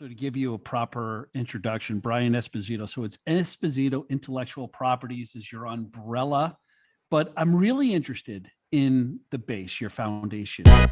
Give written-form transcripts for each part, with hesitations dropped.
So to give you a proper introduction, Brian Esposito. So it's Esposito Intellectual Properties is your umbrella, but I'm really interested in the base, your foundation. Yeah,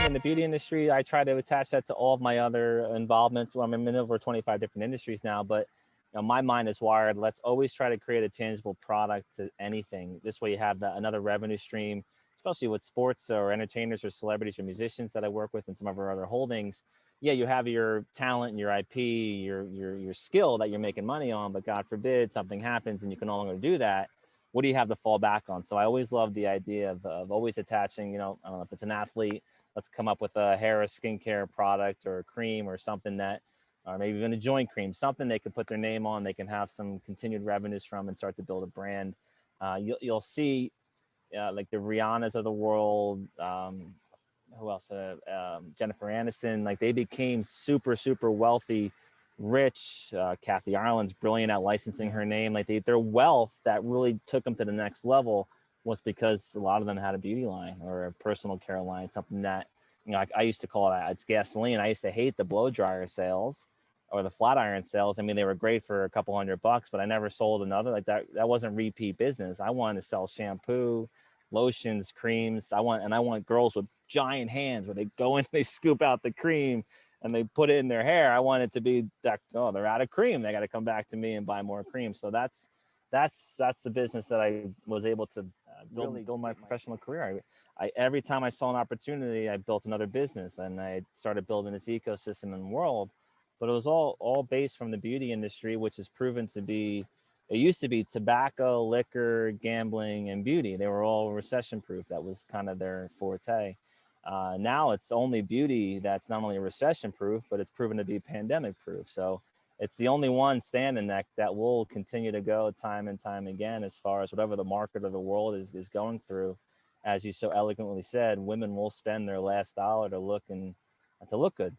in the beauty industry, I try to attach that to all of my other involvement. Well, I'm in over 25 different industries now, but my mind is wired. Let's always try to create a tangible product to anything. This way, you have another revenue stream, especially with sports or entertainers or celebrities or musicians that I work with, and some of our other holdings. Yeah, you have your talent and your IP, your skill that you're making money on, but God forbid something happens and you can no longer do that. What do you have to fall back on? So I always love the idea of always attaching. I don't know if it's an athlete, let's come up with a hair or skincare product or a cream or something that, or maybe even a joint cream, something they could put their name on, they can have some continued revenues from and start to build a brand. You'll see like the Rihannas of the world, who else? Jennifer Aniston, like they became super, super wealthy, rich. Kathy Ireland's brilliant at licensing her name. Like their wealth that really took them to the next level was because a lot of them had a beauty line or a personal care line, something that, I used to call it, it's gasoline. I used to hate the blow dryer sales or the flat iron sales. I mean, they were great for a couple $100, but I never sold another like that. That wasn't repeat business. I wanted to sell shampoo, lotions, creams. I want girls with giant hands where they go in, they scoop out the cream and they put it in their hair. I want it to be that, oh, they're out of cream. They got to come back to me and buy more cream. So that's the business that I was able to build my professional career. I every time I saw an opportunity, I built another business and I started building this ecosystem and world. But it was all based from the beauty industry, which has proven to be, it used to be tobacco, liquor, gambling, and beauty. They were all recession proof. That was kind of their forte. Now it's only beauty that's not only recession proof, but it's proven to be pandemic proof. So it's the only one standing that will continue to go time and time again, as far as whatever the market of the world is going through. As you so eloquently said, women will spend their last dollar to look good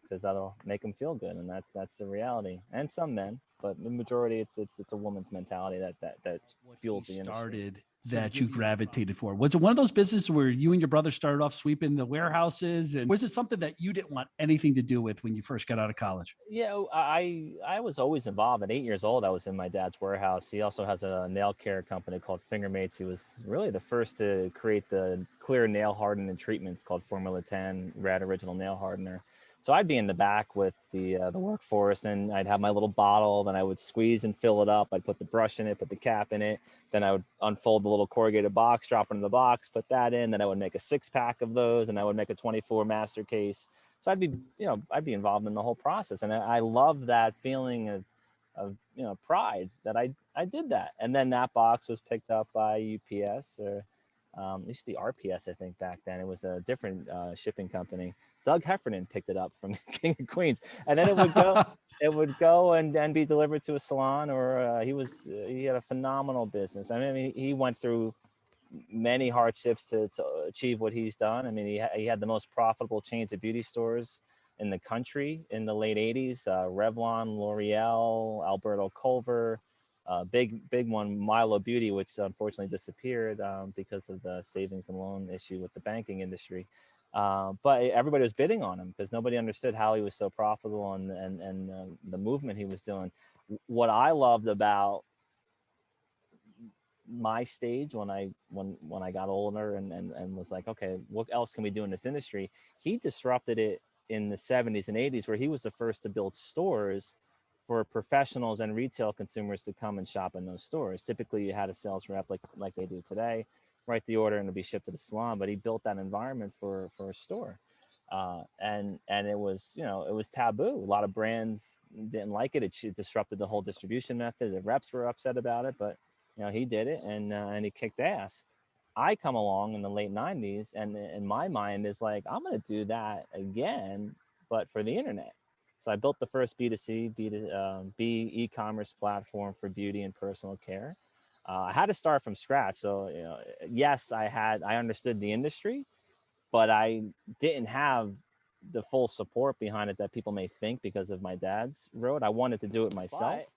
because that'll make them feel good, and that's the reality. And some men, but the majority, it's a woman's mentality that What he fuels the industry. started that you gravitated for? Was it one of those businesses where you and your brother started off sweeping the warehouses? And was it something that you didn't want anything to do with when you first got out of college? Yeah, I was always involved. At 8 years old, I was in my dad's warehouse. He also has a nail care company called Fingermates. He was really the first to create the clear nail hardening treatments called Formula 10 Red Original Nail Hardener. So I'd be in the back with the workforce, and I'd have my little bottle. Then I would squeeze and fill it up. I'd put the brush in it, put the cap in it. Then I would unfold the little corrugated box, drop it in the box, put that in. Then I would make a 6-pack of those, and I would make a 24 master case. So I'd be involved in the whole process, and I love that feeling of pride that I did that. And then that box was picked up by UPS, or it used to be RPS, I think back then. It was a different shipping company. Doug Heffernan picked it up from King of Queens, and then it would go and be delivered to a salon, or he had a phenomenal business. I mean, he went through many hardships to achieve what he's done. I mean, he had the most profitable chains of beauty stores in the country in the late 80s. Revlon, L'Oreal, Alberto Culver, big one, Milo Beauty, which unfortunately disappeared because of the savings and loan issue with the banking industry. But everybody was bidding on him because nobody understood how he was so profitable, and the movement he was doing. What I loved about my stage when I got older and was like, okay, what else can we do in this industry? He disrupted it in the 70s and 80s, where he was the first to build stores for professionals and retail consumers to come and shop in those stores. Typically, you had a sales rep like they do today, write the order and it'll be shipped to the salon. But he built that environment for a store, and it was it was taboo. A lot of brands didn't like it. It disrupted the whole distribution method. The reps were upset about it, but he did it, and he kicked ass. I come along in the late 90s, and in my mind is like, I'm going to do that again, but for the internet. So I built the first B2C, B e-commerce platform for beauty and personal care. I had to start from scratch. So, yes, I understood the industry, but I didn't have the full support behind it that people may think because of my dad's road. I wanted to do it myself.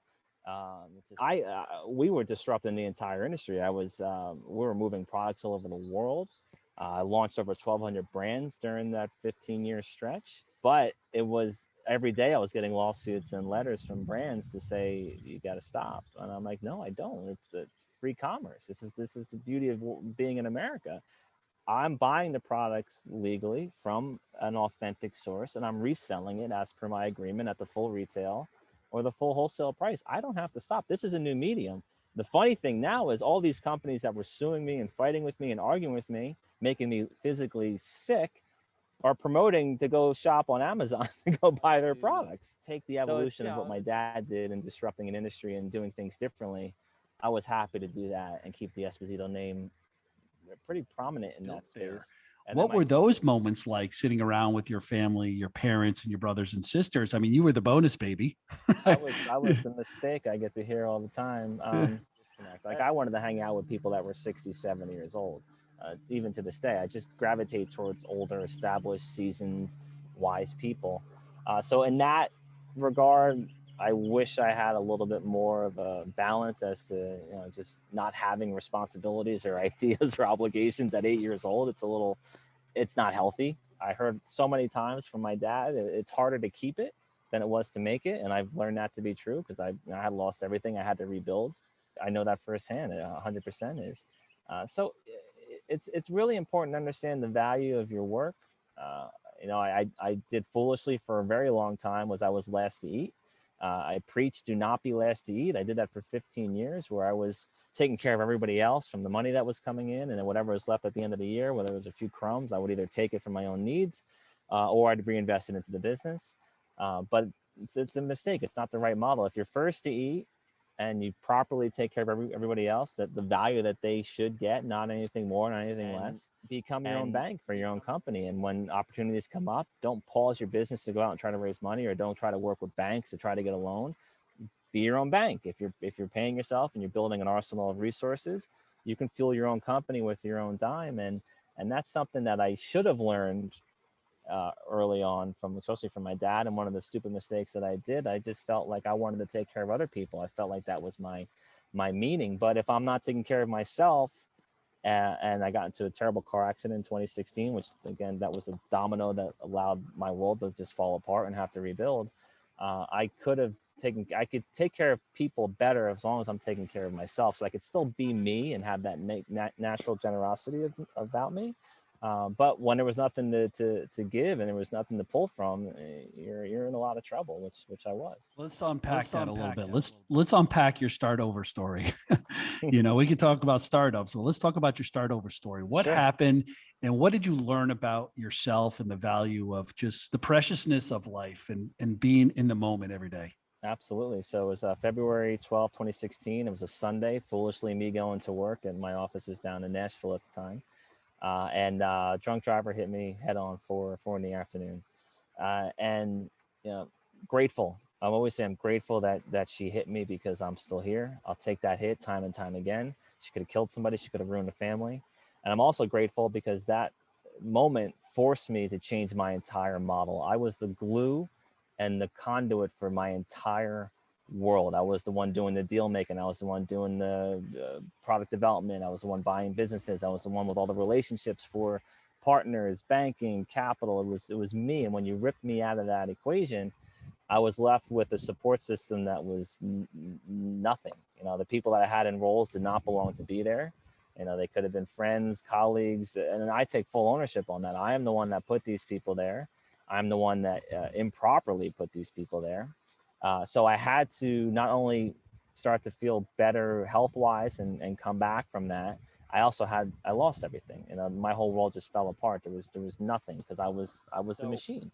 We were disrupting the entire industry. We were moving products all over the world. I launched over 1,200 brands during that 15-year stretch. But it was every day I was getting lawsuits and letters from brands to say you got to stop, and I'm like, no, I don't. It's the free commerce. This is the beauty of being in America. I'm buying the products legally from an authentic source and I'm reselling it as per my agreement at the full retail or the full wholesale price. I don't have to stop. This is a new medium. The funny thing now is all these companies that were suing me and fighting with me and arguing with me, making me physically sick, are promoting to go shop on Amazon and go buy their products. Take the evolution of what my dad did in disrupting an industry and doing things differently. I was happy to do that and keep the Esposito name pretty prominent in that space. What were those moments like, sitting around with your family, your parents, and your brothers and sisters? I mean, you were the bonus baby. I was the mistake I get to hear all the time. Like, I wanted to hang out with people that were 60, 70 years old. Even to this day, I just gravitate towards older, established, seasoned, wise people. So in that regard, I wish I had a little bit more of a balance as to, just not having responsibilities or ideas or obligations at 8 years old. It's not healthy. I heard so many times from my dad, it's harder to keep it than it was to make it. And I've learned that to be true because I had lost everything. I had to rebuild. I know that firsthand. 100% is. So it's really important to understand the value of your work. I did foolishly for a very long time I was last to eat. I preached, do not be last to eat. I did that for 15 years where I was taking care of everybody else from the money that was coming in, and then whatever was left at the end of the year, whether it was a few crumbs, I would either take it for my own needs or I'd reinvest it into the business. But it's a mistake. It's not the right model. If you're first to eat and you properly take care of everybody else, that the value that they should get, not anything more, not anything less, become your own bank for your own company. And when opportunities come up, don't pause your business to go out and try to raise money, or don't try to work with banks to try to get a loan. Be your own bank. If you're paying yourself and you're building an arsenal of resources, you can fuel your own company with your own dime. And that's something that I should have learned early on, especially from my dad. And one of the stupid mistakes that I did, I just felt like I wanted to take care of other people. I felt like that was my meaning. But if I'm not taking care of myself, and I got into a terrible car accident in 2016, which again, that was a domino that allowed my world to just fall apart and have to rebuild. I could take care of people better as long as I'm taking care of myself, so I could still be me and have that natural generosity about me. But when there was nothing to give and there was nothing to pull from, you're in a lot of trouble, which I was. Let's unpack that a little bit. Let's unpack your start over story. We could talk about startups. Well, let's talk about your start over story. What happened, and what did you learn about yourself and the value of just the preciousness of life and being in the moment every day? Absolutely. So it was February 12th, 2016. It was a Sunday. Foolishly, me going to work, and my office is down in Nashville at the time. And a drunk driver hit me head on 4 in the afternoon. And grateful. I'm always saying I'm grateful that she hit me, because I'm still here. I'll take that hit time and time again. She could have killed somebody. She could have ruined a family. And I'm also grateful because that moment forced me to change my entire model. I was the glue and the conduit for my entire world. I was the one doing the deal making. I was the one doing the product development. I was the one buying businesses. I was the one with all the relationships for partners, banking, capital. It was me. And when you ripped me out of that equation, I was left with a support system that was nothing. The people that I had in roles did not belong to be there. They could have been friends, colleagues, and I take full ownership on that. I am the one that put these people there. I'm the one that improperly put these people there. So I had to not only start to feel better health-wise and come back from that, I lost everything. My whole world just fell apart. There was nothing, because I was the machine.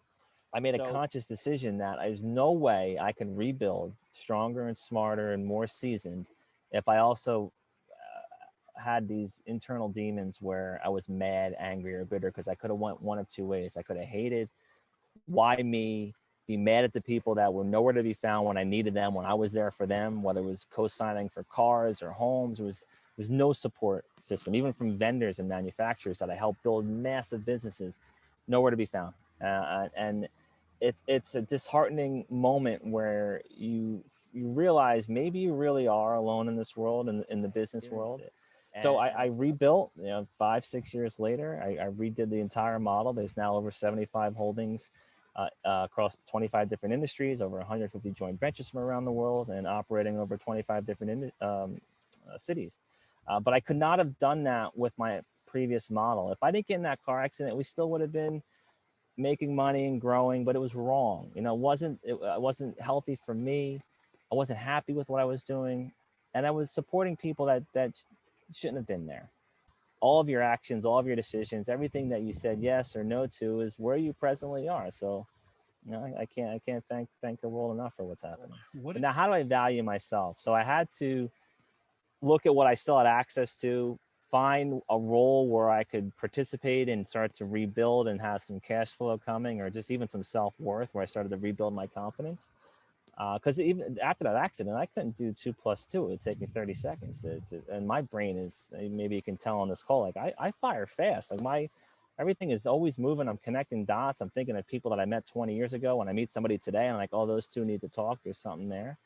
I made a conscious decision that there's no way I can rebuild stronger and smarter and more seasoned if I also had these internal demons where I was mad, angry, or bitter, because I could have went one of two ways. I could have hated, why me, be mad at the people that were nowhere to be found when I needed them, when I was there for them, whether it was co-signing for cars or homes. There was no support system, even from vendors and manufacturers that I helped build massive businesses, nowhere to be found. And it's a disheartening moment where you you realize maybe you really are alone in this world, in the business world. So I rebuilt, 5, 6 years later, I redid the entire model. There's now over 75 holdings across 25 different industries, over 150 joint ventures from around the world, and operating over 25 different cities. But I could not have done that with my previous model. If I didn't get in that car accident, we still would have been making money and growing, but it was wrong. It wasn't healthy for me. I wasn't happy with what I was doing, and I was supporting people that shouldn't have been there. All of your actions, all of your decisions, everything that you said yes or no to is where you presently are. So, I can't thank the world enough for what's happening. But now, how do I value myself? So I had to look at what I still had access to, find a role where I could participate and start to rebuild and have some cash flow coming, or just even some self-worth, where I started to rebuild my confidence. Because even after that accident, I couldn't do 2+2. It would take me 30 seconds. And my brain is, maybe you can tell on this call, like I fire fast. Like everything is always moving. I'm connecting dots. I'm thinking of people that I met 20 years ago. When I meet somebody today, I'm like, oh, those two need to talk. There's something there.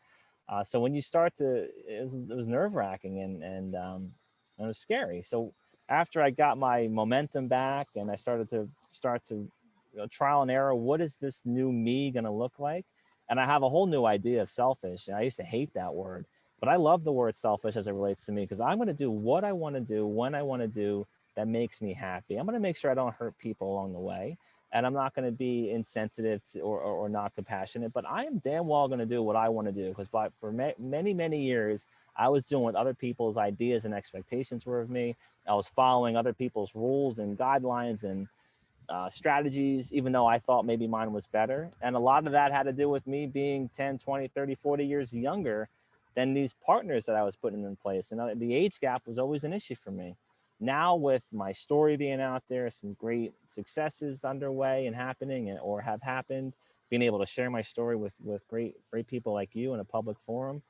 So when you start to, it was nerve wracking and it was scary. So after I got my momentum back and I started to trial and error, what is this new me going to look like? And I have a whole new idea of selfish. And I used to hate that word, but I love the word selfish as it relates to me, because I'm going to do what I want to do when I want to do that makes me happy. I'm going to make sure I don't hurt people along the way. And I'm not going to be insensitive or not compassionate, but I am damn well going to do what I want to do, because for many, many years, I was doing what other people's ideas and expectations were of me. I was following other people's rules and guidelines and strategies, even though I thought maybe mine was better. And a lot of that had to do with me being 10, 20, 30, 40 years younger than these partners that I was putting in place. And the age gap was always an issue for me. Now, with my story being out there, some great successes underway and happening or have happened, being able to share my story with great people like you in a public forum,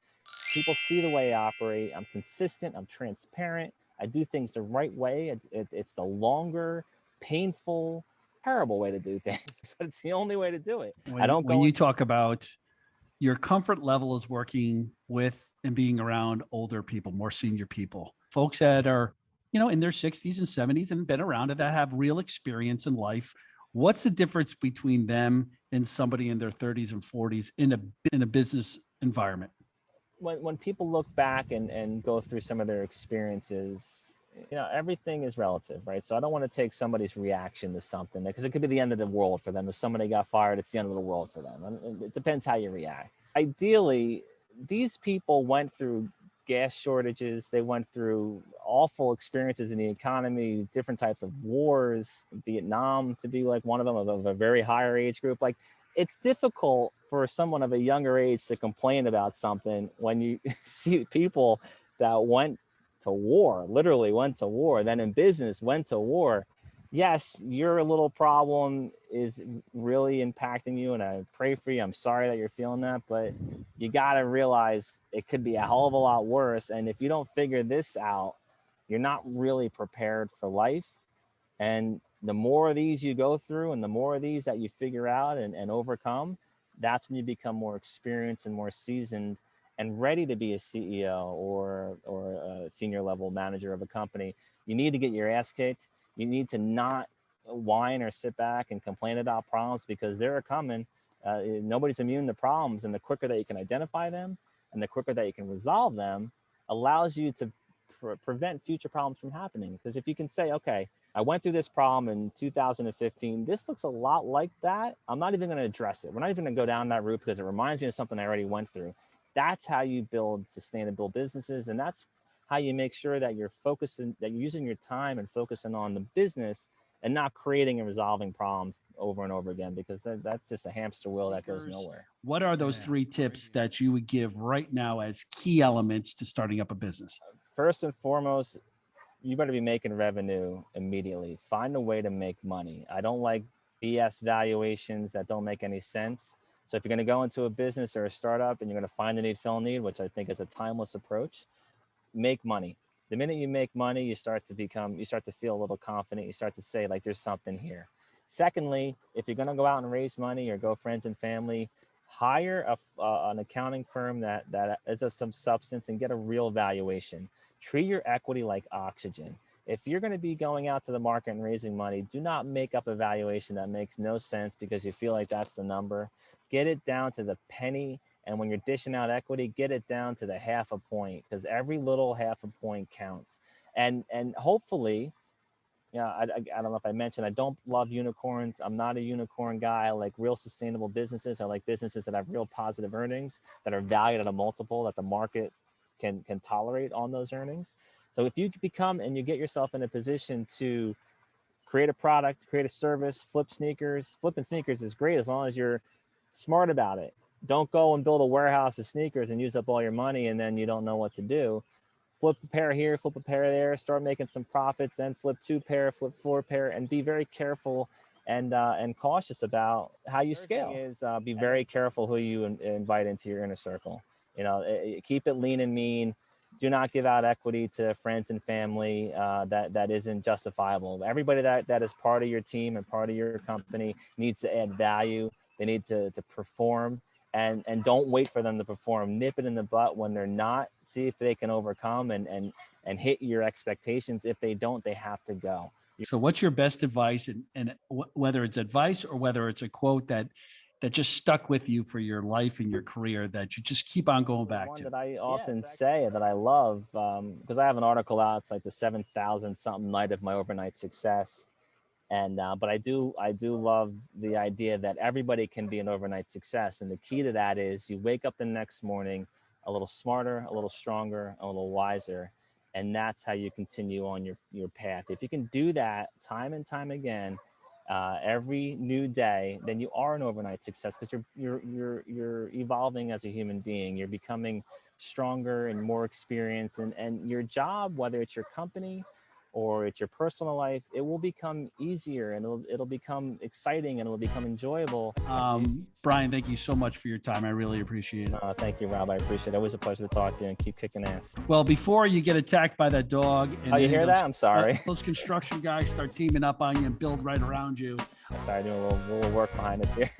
people see the way I operate. I'm consistent. I'm transparent. I do things the right way. It's the longer, painful, terrible way to do things, but it's the only way to do it. When you talk about your comfort level is working with and being around older people, more senior people, folks that are, in their 60s and 70s and been around it, that have real experience in life. What's the difference between them and somebody in their 30s and 40s in a business environment? When people look back and go through some of their experiences, everything is relative, right? So I don't want to take somebody's reaction to something, because it could be the end of the world for them. If somebody got fired, it's the end of the world for them. And it depends how you react. Ideally, these people went through gas shortages. They went through awful experiences in the economy, different types of wars, Vietnam to be like one of them, of a very higher age group. Like, it's difficult for someone of a younger age to complain about something when you see people that went to war, literally went to war, then in business went to war. Yes, your little problem is really impacting you, and I pray for you. I'm sorry that you're feeling that, but you got to realize it could be a hell of a lot worse. And if you don't figure this out, you're not really prepared for life. And the more of these you go through and the more of these that you figure out and overcome, that's when you become more experienced and more seasoned and ready to be a CEO or a senior level manager of a company. You need to get your ass kicked. You need to not whine or sit back and complain about problems, because they're coming. Nobody's immune to problems. And the quicker that you can identify them and the quicker that you can resolve them allows you to prevent future problems from happening. Because if you can say, okay, I went through this problem in 2015. This looks a lot like that. I'm not even going to address it. We're not even going to go down that route, because it reminds me of something I already went through. That's how you build sustainable businesses. And that's how you make sure that you're focusing, that you're using your time and focusing on the business and not creating and resolving problems over and over again, because that's just a hamster wheel that goes nowhere. What are those 3 tips that you would give right now as key elements to starting up a business? First and foremost, you better be making revenue immediately. Find a way to make money. I don't like BS valuations that don't make any sense. So if you're going to go into a business or a startup and you're going to find a need, fill a need, which I think is a timeless approach, make money. The minute you make money, you start to feel a little confident. You start to say, like, there's something here. Secondly, if you're going to go out and raise money or go friends and family, hire an accounting firm that is of some substance and get a real valuation. Treat your equity like oxygen. If you're going to be going out to the market and raising money, do not make up a valuation that makes no sense because you feel like that's the number. Get it down to the penny. And when you're dishing out equity, get it down to the half a point, because every little half a point counts. And hopefully, yeah, I don't know if I mentioned, I don't love unicorns. I'm not a unicorn guy. I like real sustainable businesses. I like businesses that have real positive earnings, that are valued at a multiple that the market can tolerate on those earnings. So if you become and you get yourself in a position to create a product, create a service, flip sneakers. Flipping sneakers is great as long as you're smart about it. Don't go and build a warehouse of sneakers and use up all your money and then you don't know what to do. Flip a pair here, flip a pair there, start making some profits, then flip 2 pair, flip 4 pair, and be very careful and cautious about how you scale. Is be very careful who you invite into your inner circle. Keep it lean and mean. Do not give out equity to friends and family that isn't justifiable. Everybody that is part of your team and part of your company needs to add value. They need to perform. And don't wait for them to perform. Nip it in the butt when they're not. See if they can overcome and hit your expectations. If they don't, they have to go. So what's your best advice, and whether it's advice or whether it's a quote that just stuck with you for your life and your career that you just keep on going back to? One that I often say that I love, because I have an article out. It's like the 7,000 something night of my overnight success. And but I do love the idea that everybody can be an overnight success. And the key to that is you wake up the next morning a little smarter, a little stronger, a little wiser. And that's how you continue on your path. If you can do that time and time again, every new day, then you are an overnight success, because you're evolving as a human being. You're becoming stronger and more experienced, and your job, whether it's your company or it's your personal life, it will become easier and it'll become exciting and it'll become enjoyable. Brian, thank you so much for your time. I really appreciate it. Thank you, Rob. I appreciate it. Always a pleasure to talk to you, and keep kicking ass. Well, before you get attacked by that dog, and you hear that? I'm sorry. Those construction guys start teaming up on you and build right around you. I'm sorry, doing a little work behind us here.